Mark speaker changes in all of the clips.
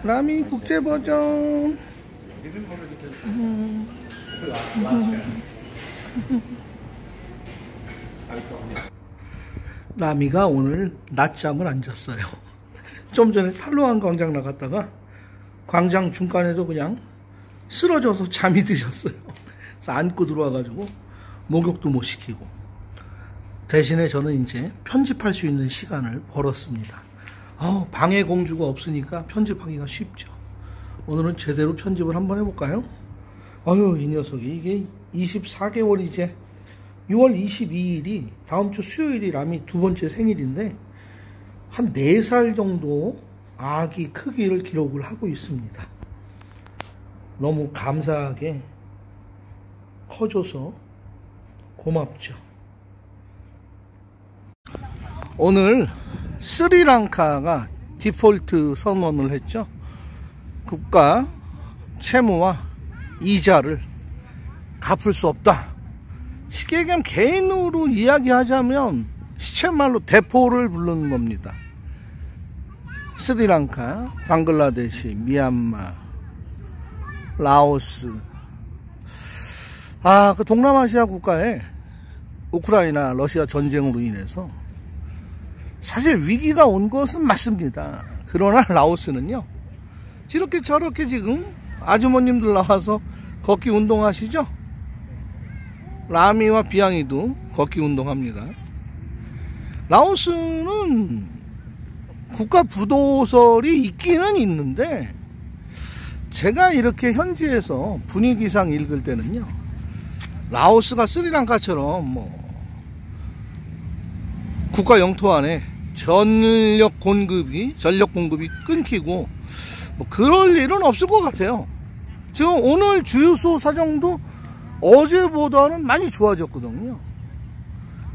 Speaker 1: 라미 국제 버전. 라미가 오늘 낮잠을 안 잤어요. 좀 전에 탈루안 광장 나갔다가 광장 중간에도 그냥 쓰러져서 잠이 드셨어요. 그래서 안고 들어와가지고 목욕도 못 시키고, 대신에 저는 이제 편집할 수 있는 시간을 벌었습니다. 방해 공주가 없으니까 편집하기가 쉽죠. 오늘은 제대로 편집을 한번 해볼까요? 이 녀석이 이게 24개월이제 6월 22일이 다음 주 수요일이 라미 두 번째 생일인데 한 4살 정도 아기 크기를 기록을 하고 있습니다. 너무 감사하게 커줘서 고맙죠. 오늘 스리랑카가 디폴트 선언을 했죠. 국가 채무와 이자를 갚을 수 없다. 쉽게 얘기하면 개인으로 이야기하자면 시쳇말로 대포를 부르는 겁니다. 스리랑카, 방글라데시, 미얀마, 라오스, 그 동남아시아 국가에 우크라이나, 러시아 전쟁으로 인해서 사실 위기가 온 것은 맞습니다. 그러나 라오스는요, 이렇게 저렇게 지금 아주머님들 나와서 걷기 운동하시죠? 라미와 비양이도 걷기 운동합니다. 라오스는 국가 부도설이 있기는 있는데, 제가 이렇게 현지에서 분위기상 읽을 때는요, 라오스가 스리랑카처럼 국가 영토 안에 전력 공급이 끊기고 그럴 일은 없을 것 같아요. 지금 오늘 주유소 사정도 어제보다는 많이 좋아졌거든요.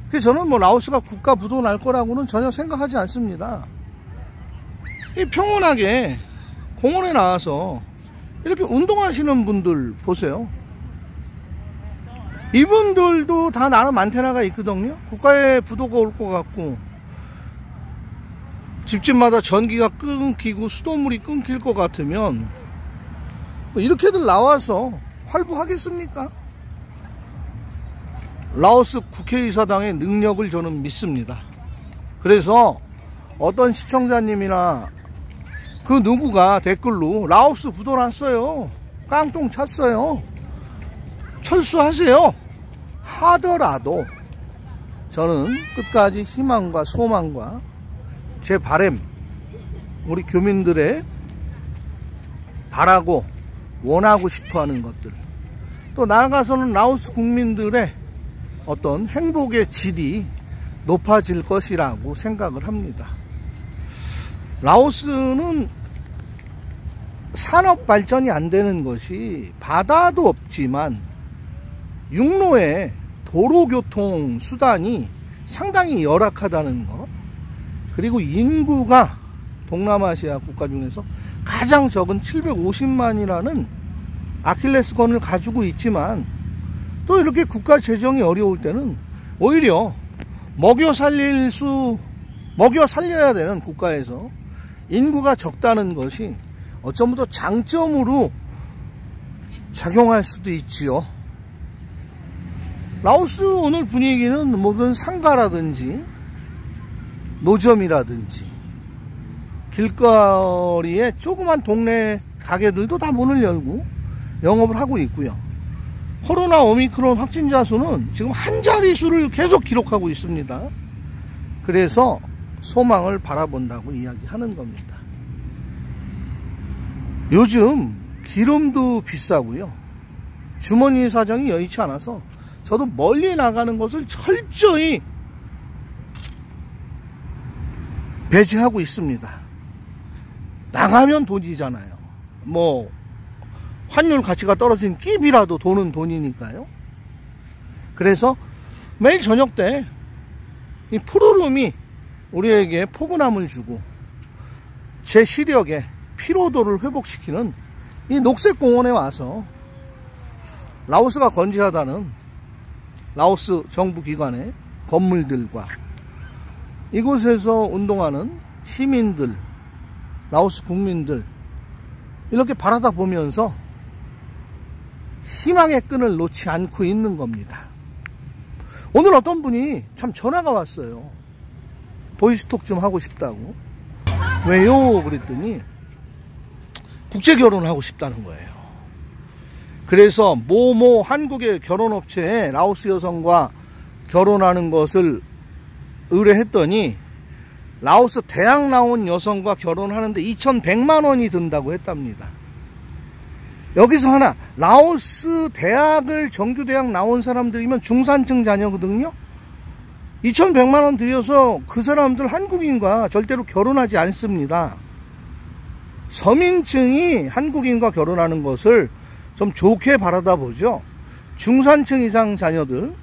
Speaker 1: 그래서 저는 라오스가 국가 부도 날 거라고는 전혀 생각하지 않습니다. 평온하게 공원에 나와서 이렇게 운동하시는 분들 보세요. 이분들도 다 나름 안테나가 있거든요. 국가의 부도가 올 것 같고, 집집마다 전기가 끊기고 수돗물이 끊길 것 같으면 이렇게들 나와서 활보하겠습니까? 라오스 국회의사당의 능력을 저는 믿습니다. 그래서 어떤 시청자님이나 그 누구가 댓글로 라오스 부도 났어요, 깡통 찼어요, 철수하세요 하더라도 저는 끝까지 희망과 소망과 제 바람, 우리 교민들의 바라고 원하고 싶어하는 것들, 또 나아가서는 라오스 국민들의 어떤 행복의 질이 높아질 것이라고 생각을 합니다. 라오스는 산업 발전이 안 되는 것이 바다도 없지만 육로에 도로교통 수단이 상당히 열악하다는 것, 그리고 인구가 동남아시아 국가 중에서 가장 적은 750만이라는 아킬레스건을 가지고 있지만, 또 이렇게 국가 재정이 어려울 때는 오히려 먹여 살려야 되는 국가에서 인구가 적다는 것이 어쩌면 더 장점으로 작용할 수도 있지요. 라오스 오늘 분위기는 모든 상가라든지 노점이라든지 길거리에 조그만 동네 가게들도 다 문을 열고 영업을 하고 있고요. 코로나 오미크론 확진자 수는 지금 한 자릿수를 계속 기록하고 있습니다. 그래서 소망을 바라본다고 이야기하는 겁니다. 요즘 기름도 비싸고요, 주머니 사정이 여의치 않아서 저도 멀리 나가는 것을 철저히 배제하고 있습니다. 나가면 돈이잖아요. 환율 가치가 떨어진 끼비라도 돈은 돈이니까요. 그래서 매일 저녁 때 이 푸르름이 우리에게 포근함을 주고 제 시력에 피로도를 회복시키는 이 녹색공원에 와서 라오스가 건재하다는 라오스 정부 기관의 건물들과 이곳에서 운동하는 시민들, 라오스 국민들 이렇게 바라다 보면서 희망의 끈을 놓지 않고 있는 겁니다. 오늘 어떤 분이 참 전화가 왔어요. 보이스톡 좀 하고 싶다고. 왜요? 그랬더니 국제결혼을 하고 싶다는 거예요. 그래서 모모 한국의 결혼업체에 라오스 여성과 결혼하는 것을 의뢰했더니 라오스 대학 나온 여성과 결혼하는데 2,100만 원이 든다고 했답니다. 여기서 하나, 라오스 대학을 정규대학 나온 사람들이면 중산층 자녀거든요. 2,100만 원 들여서 그 사람들 한국인과 절대로 결혼하지 않습니다. 서민층이 한국인과 결혼하는 것을 좀 좋게 바라다 보죠. 중산층 이상 자녀들,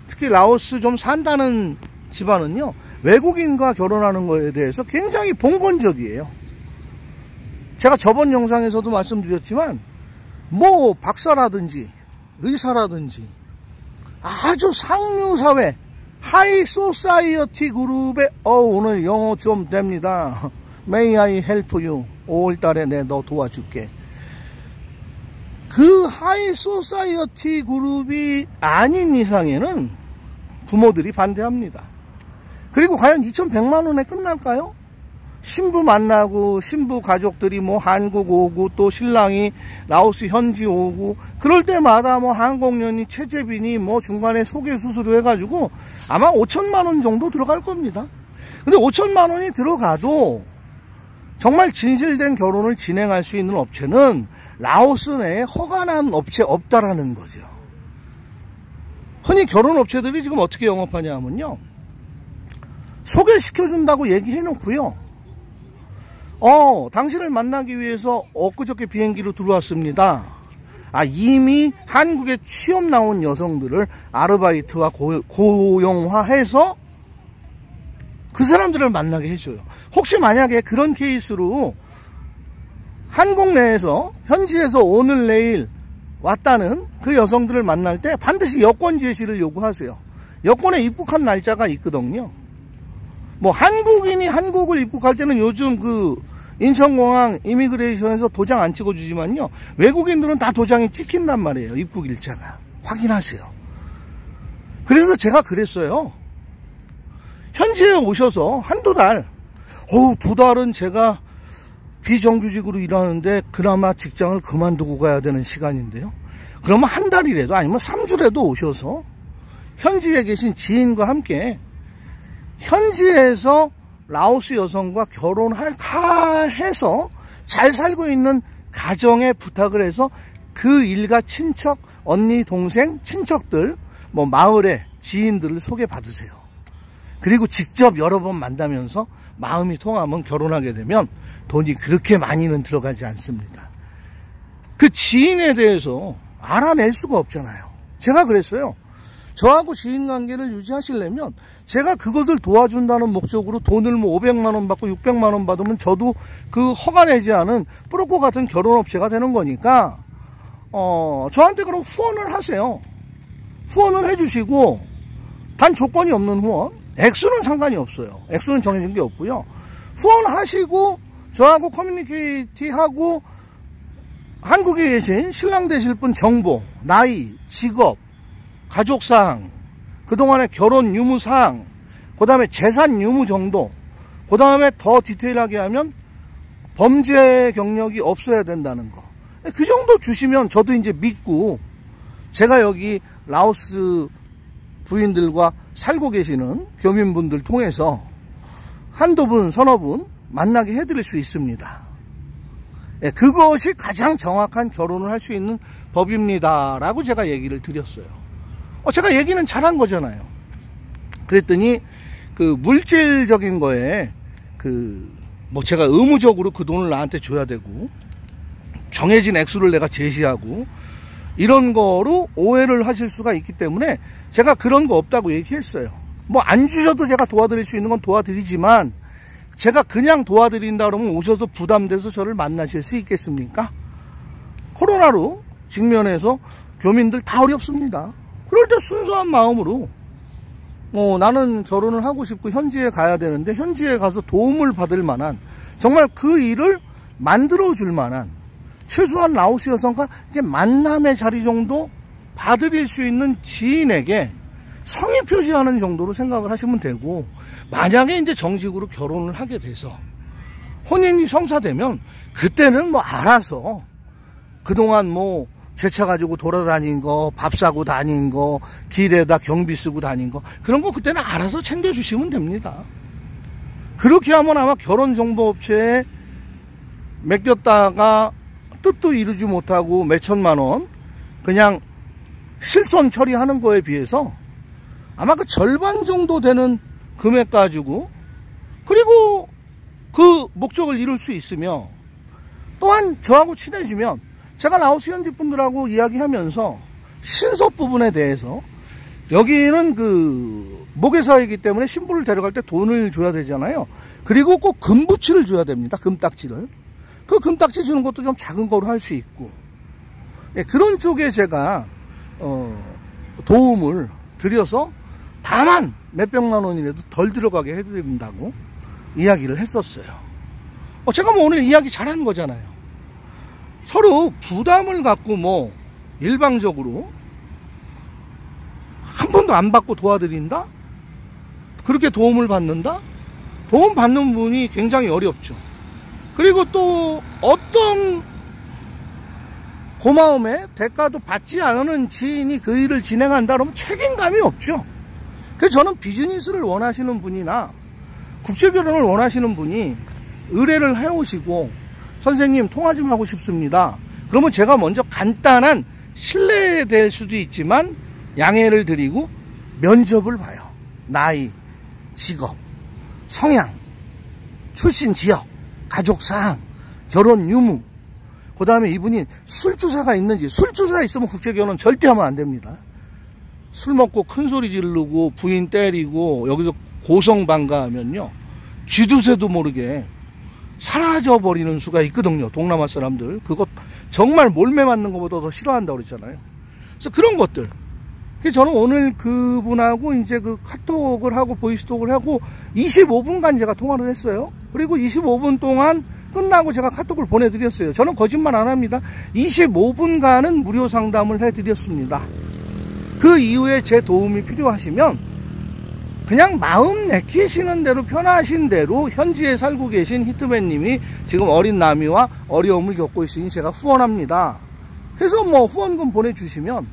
Speaker 1: 특히 라오스 좀 산다는 집안은요, 외국인과 결혼하는 것에 대해서 굉장히 봉건적이에요. 제가 저번 영상에서도 말씀드렸지만 뭐 박사라든지 의사라든지 아주 상류사회 하이 소사이어티 그룹에 오늘 영어 좀 됩니다. May I help you? 5월달에 내 너 도와줄게. 그 하이 소사이어티 그룹이 아닌 이상에는 부모들이 반대합니다. 그리고 과연 2,100만 원에 끝날까요? 신부 만나고 신부 가족들이 뭐 한국 오고 또 신랑이 라오스 현지 오고 그럴 때마다 뭐 항공연이 체재비니 뭐 중간에 소개 수수료 해가지고 아마 5천만 원 정도 들어갈 겁니다. 근데 5천만 원이 들어가도 정말 진실된 결혼을 진행할 수 있는 업체는 라오스 내에 허가난 업체 없다라는 거죠. 흔히 결혼 업체들이 지금 어떻게 영업하냐 하면요, 소개시켜준다고 얘기해 놓고요, 당신을 만나기 위해서 엊그저께 비행기로 들어왔습니다. 이미 한국에 취업 나온 여성들을 아르바이트와 고용화해서 그 사람들을 만나게 해줘요. 혹시 만약에 그런 케이스로 한국 내에서 현지에서 오늘 내일 왔다는 그 여성들을 만날 때 반드시 여권 제시를 요구하세요. 여권에 입국한 날짜가 있거든요. 뭐 한국인이 한국을 입국할 때는 요즘 그 인천공항 이미그레이션에서 도장 안 찍어주지만요, 외국인들은 다 도장이 찍힌단 말이에요. 입국 일자가. 확인하세요. 그래서 제가 그랬어요. 현지에 오셔서 한두 달, 2달은 제가 비정규직으로 일하는데 그나마 직장을 그만두고 가야 되는 시간인데요. 그러면 한 달이라도 아니면 3주라도 오셔서 현지에 계신 지인과 함께 현지에서 라오스 여성과 결혼해서 잘 살고 있는 가정에 부탁을 해서 그 일가 친척, 언니, 동생, 친척들, 뭐 마을의 지인들을 소개받으세요. 그리고 직접 여러 번 만나면서 마음이 통하면 결혼하게 되면 돈이 그렇게 많이는 들어가지 않습니다. 그 지인에 대해서 알아낼 수가 없잖아요. 제가 그랬어요. 저하고 지인관계를 유지하시려면 제가 그것을 도와준다는 목적으로 돈을 뭐 500만 원 받고 600만 원 받으면 저도 그 허가 내지 않은 브로커 같은 결혼업체가 되는 거니까 저한테 그럼 후원을 하세요. 후원을 해주시고, 단 조건이 없는 후원, 액수는 상관이 없어요. 액수는 정해진 게 없고요. 후원하시고 저하고 커뮤니케이티하고 한국에 계신 신랑 되실 분 정보, 나이, 직업, 가족사항, 그동안의 결혼 유무사항, 그 다음에 재산 유무 정도, 그 다음에 더 디테일하게 하면 범죄 경력이 없어야 된다는 거. 그 정도 주시면 저도 이제 믿고 제가 여기 라오스 부인들과 살고 계시는 교민분들 통해서 한두 분, 서너 분 만나게 해드릴 수 있습니다. 그것이 가장 정확한 결혼을 할 수 있는 법입니다 라고 제가 얘기를 드렸어요. 제가 얘기는 잘한 거잖아요. 그랬더니 그 물질적인 거에 뭐 제가 의무적으로 그 돈을 나한테 줘야 되고 정해진 액수를 내가 제시하고 이런 거로 오해를 하실 수가 있기 때문에 제가 그런 거 없다고 얘기했어요. 뭐 안 주셔도 제가 도와드릴 수 있는 건 도와드리지만 제가 그냥 도와드린다 그러면 오셔서 부담돼서 저를 만나실 수 있겠습니까? 코로나로 직면해서 교민들 다 어렵습니다. 그럴 때 순수한 마음으로 나는 결혼을 하고 싶고 현지에 가야 되는데 현지에 가서 도움을 받을 만한, 정말 그 일을 만들어 줄 만한, 최소한 라오스 여성과 만남의 자리 정도 봐드릴 수 있는 지인에게 성의 표시하는 정도로 생각을 하시면 되고, 만약에 이제 정식으로 결혼을 하게 돼서 혼인이 성사되면 그때는 뭐 알아서 그동안 뭐 제차 가지고 돌아다닌 거, 밥 사고 다닌 거, 길에다 경비 쓰고 다닌 거, 그런 거 그때는 알아서 챙겨주시면 됩니다. 그렇게 하면 아마 결혼정보업체에 맡겼다가 뜻도 이루지 못하고 몇 천만 원 그냥 실손 처리하는 거에 비해서 아마 그 절반 정도 되는 금액 가지고, 그리고 그 목적을 이룰 수 있으며, 또한 저하고 친해지면 제가 라오스 현지 분들하고 이야기하면서 신속 부분에 대해서, 여기는 그 모계사이기 때문에 신부를 데려갈 때 돈을 줘야 되잖아요. 그리고 꼭 금부치를 줘야 됩니다. 금딱지를. 그 금딱지 주는 것도 좀 작은 거로 할 수 있고, 그런 쪽에 제가 도움을 드려서 다만 몇백만 원이라도 덜 들어가게 해드린다고 이야기를 했었어요. 제가 뭐 오늘 이야기 잘한 거잖아요. 서로 부담을 갖고 뭐 일방적으로 한 번도 안 받고 도와드린다? 그렇게 도움을 받는다? 도움 받는 분이 굉장히 어렵죠. 그리고 또 어떤 고마움에 대가도 받지 않은 지인이 그 일을 진행한다 그러면 책임감이 없죠. 그래서 저는 비즈니스를 원하시는 분이나 국제결혼을 원하시는 분이 의뢰를 해오시고, 선생님 통화 좀 하고 싶습니다. 그러면 제가 먼저 간단한 실례될 수도 있지만 양해를 드리고 면접을 봐요. 나이, 직업, 성향, 출신 지역, 가족사항, 결혼 유무, 그 다음에 이분이 술주사가 있는지. 술주사 있으면 국제결혼 절대 하면 안 됩니다. 술 먹고 큰소리 지르고 부인 때리고 여기서 고성방가하면요, 쥐두새도 모르게 사라져버리는 수가 있거든요. 동남아 사람들 그것 정말 몰매 맞는 것보다 더 싫어한다고 그랬잖아요. 그래서 그런 것들, 그래서 저는 오늘 그분하고 이제 그 카톡을 하고 보이스톡을 하고 25분간 제가 통화를 했어요. 그리고 25분 동안 끝나고 제가 카톡을 보내드렸어요. 저는 거짓말 안 합니다. 25분간은 무료 상담을 해드렸습니다. 그 이후에 제 도움이 필요하시면 그냥 마음 내키시는 대로 편하신 대로 현지에 살고 계신 히트맨님이 지금 어린 나미와 어려움을 겪고 있으니 제가 후원합니다. 그래서 뭐 후원금 보내주시면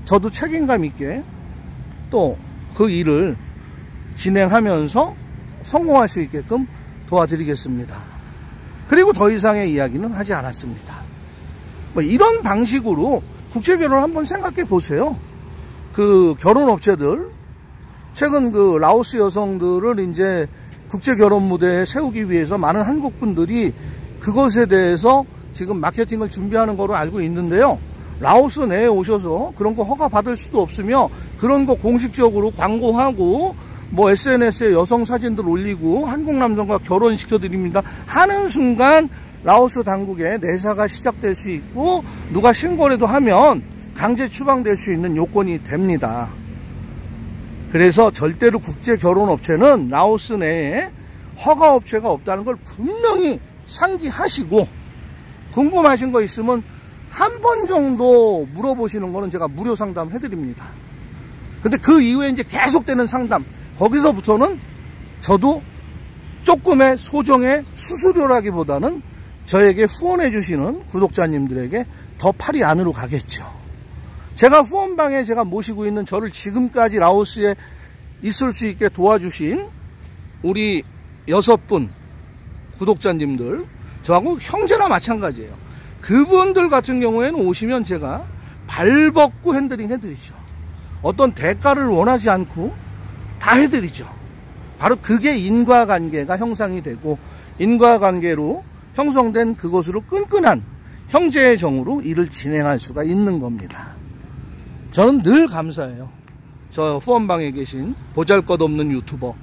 Speaker 1: 저도 책임감 있게 또 그 일을 진행하면서 성공할 수 있게끔 도와드리겠습니다. 그리고 더 이상의 이야기는 하지 않았습니다. 뭐 이런 방식으로 국제결혼 한번 생각해 보세요. 그 결혼업체들, 최근 그 라오스 여성들을 이제 국제결혼 무대에 세우기 위해서 많은 한국분들이 그것에 대해서 지금 마케팅을 준비하는 거로 알고 있는데요. 라오스 내에 오셔서 그런 거 허가 받을 수도 없으며 그런 거 공식적으로 광고하고 뭐 SNS에 여성 사진들 올리고 한국 남성과 결혼시켜 드립니다 하는 순간 라오스 당국에 내사가 시작될 수 있고, 누가 신고라도 하면 강제 추방될 수 있는 요건이 됩니다. 그래서 절대로 국제결혼업체는 라오스 내에 허가업체가 없다는 걸 분명히 상기하시고, 궁금하신 거 있으면 한 번 정도 물어보시는 거는 제가 무료 상담 해드립니다. 근데 그 이후에 이제 계속되는 상담, 거기서부터는 저도 조금의 소정의 수수료라기보다는 저에게 후원해 주시는 구독자님들에게 더 팔이 안으로 가겠죠. 제가 후원방에 제가 모시고 있는, 저를 지금까지 라오스에 있을 수 있게 도와주신 우리 6분 구독자님들, 저하고 형제나 마찬가지예요. 그분들 같은 경우에는 오시면 제가 발벗고 핸들링 해드리죠. 어떤 대가를 원하지 않고 다 해드리죠. 바로 그게 인과관계가 형성이 되고, 인과관계로 형성된 그것으로 끈끈한 형제의 정으로 일을 진행할 수가 있는 겁니다. 저는 늘 감사해요. 저 후원방에 계신 보잘것없는 유튜버,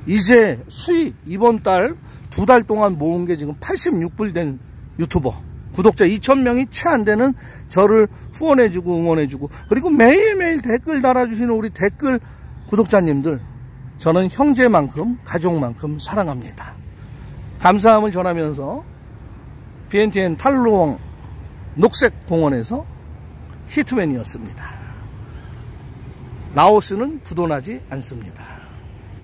Speaker 1: 이제 수익 이번 달 2달 동안 모은 게 지금 86불 된 유튜버, 구독자 2,000명이 채 안 되는 저를 후원해주고 응원해주고, 그리고 매일매일 댓글 달아주시는 우리 댓글 구독자님들, 저는 형제만큼 가족만큼 사랑합니다. 감사함을 전하면서 비엔티엔 탈루엉 녹색공원에서 히트맨이었습니다. 라오스는 부도나지 않습니다.